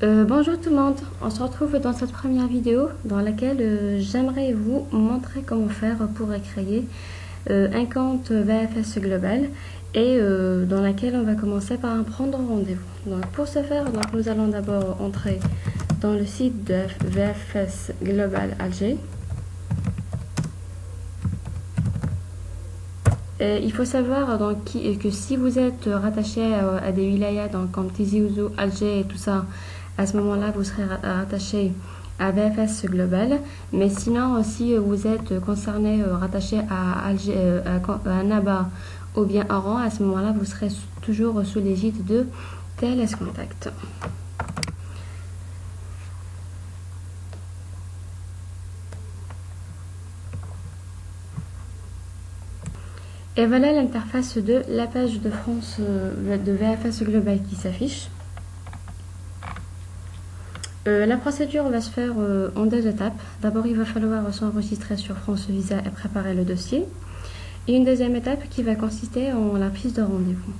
Bonjour tout le monde, on se retrouve dans cette première vidéo dans laquelle j'aimerais vous montrer comment faire pour créer un compte VFS Global et dans laquelle on va commencer par prendre rendez-vous. Donc pour ce faire, nous allons d'abord entrer dans le site de VFS Global Alger. Il faut savoir que si vous êtes rattaché à des wilayas comme Tizi Ouzou, Alger et tout ça, à ce moment-là, vous serez rattaché à VFS Global. Mais sinon, si vous êtes concerné, rattaché à Alger, à Naba ou bien Oran, à ce moment-là, vous serez toujours sous l'égide de TLS Contact. Et voilà l'interface de la page de France de VFS Global qui s'affiche. La procédure va se faire en deux étapes. D'abord, il va falloir s'enregistrer sur France Visa et préparer le dossier. Et une deuxième étape qui va consister en la prise de rendez-vous.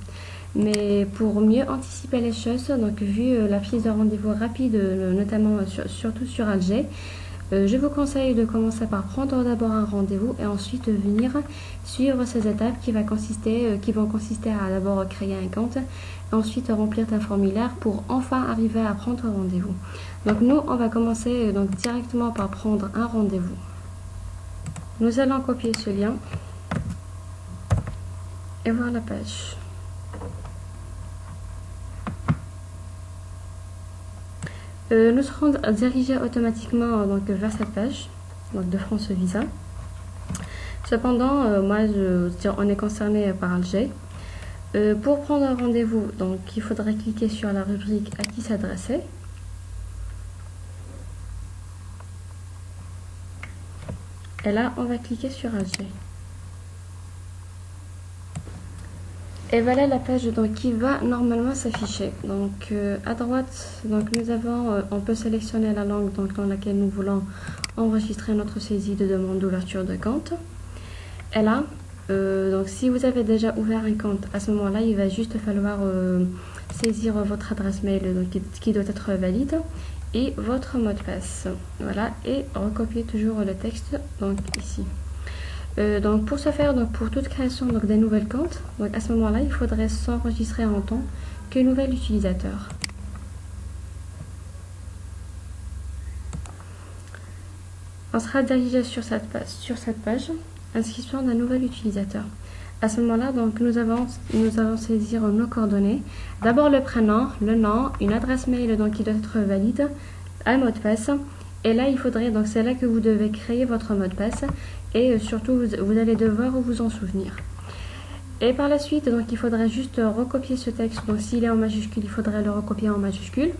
Mais pour mieux anticiper les choses, vu la prise de rendez-vous rapide, notamment surtout sur Alger, je vous conseille de commencer par prendre d'abord un rendez-vous et ensuite venir suivre ces étapes qui vont consister à d'abord créer un compte et ensuite remplir un formulaire pour enfin arriver à prendre rendez-vous. Donc nous, on va commencer directement par prendre un rendez-vous. Nous allons copier ce lien et voir la page. Nous serons dirigés automatiquement vers cette page de France Visa. Cependant, on est concerné par Alger. Pour prendre un rendez-vous, il faudrait cliquer sur la rubrique à qui s'adresser. Et là, on va cliquer sur Alger. Et voilà la page qui va normalement s'afficher. À droite, on peut sélectionner la langue dans laquelle nous voulons enregistrer notre saisie de demande d'ouverture de compte. Et là, si vous avez déjà ouvert un compte, à ce moment-là, il va juste falloir saisir votre adresse mail qui doit être valide et votre mot de passe. Voilà, et recopier toujours le texte ici. Pour ce faire, pour toute création d'un nouvel compte, à ce moment-là, il faudrait s'enregistrer en tant que nouvel utilisateur. On sera dirigé sur cette page, inscription d'un nouvel utilisateur. À ce moment-là, nous allons saisir nos coordonnées. D'abord le prénom, le nom, une adresse mail qui doit être valide, un mot de passe. Et là, c'est là que vous devez créer votre mot de passe et surtout, vous allez devoir vous en souvenir. Et par la suite, il faudrait juste recopier ce texte. S'il est en majuscule, il faudrait le recopier en majuscule.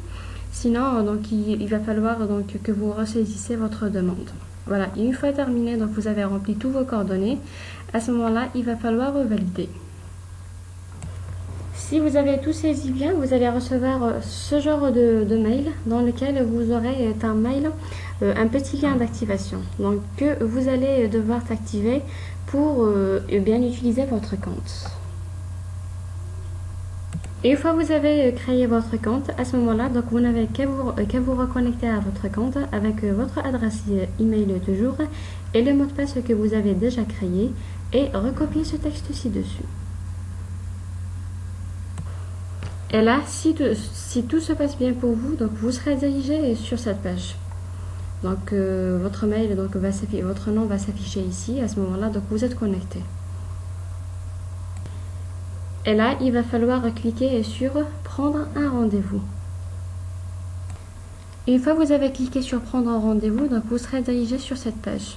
Sinon, il va falloir que vous ressaisissez votre demande. Voilà, et une fois terminé, vous avez rempli tous vos coordonnées. À ce moment-là, il va falloir valider. Si vous avez tout saisi bien, vous allez recevoir ce genre de mail dans lequel vous aurez un mail, un petit lien d'activation que vous allez devoir activer pour bien utiliser votre compte. Et une fois que vous avez créé votre compte, à ce moment-là, vous n'avez qu'à vous reconnecter à votre compte avec votre adresse email toujours et le mot de passe que vous avez déjà créé et recopier ce texte ci-dessus. Et là, si tout se passe bien pour vous, vous serez dirigé sur cette page. Votre mail, votre nom va s'afficher ici. À ce moment-là, vous êtes connecté. Et là, il va falloir cliquer sur prendre un rendez-vous. Une fois que vous avez cliqué sur prendre un rendez-vous, vous serez dirigé sur cette page.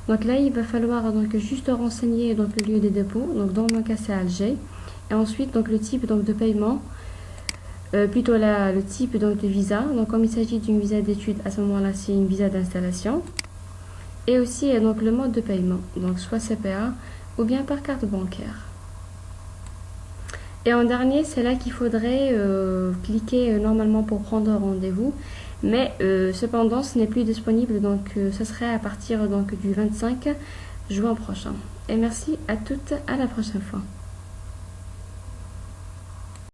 Là, il va falloir juste renseigner le lieu des dépôts. Dans mon cas, c'est Alger. Et ensuite, le type de paiement. Plutôt le type de visa. Comme il s'agit d'une visa d'études, à ce moment-là, c'est une visa d'installation. Et aussi le mode de paiement, soit CPA ou bien par carte bancaire. Et en dernier, c'est là qu'il faudrait cliquer normalement pour prendre rendez-vous. Mais cependant, ce n'est plus disponible, ce serait à partir du 25 juin prochain. Et merci à toutes, à la prochaine fois.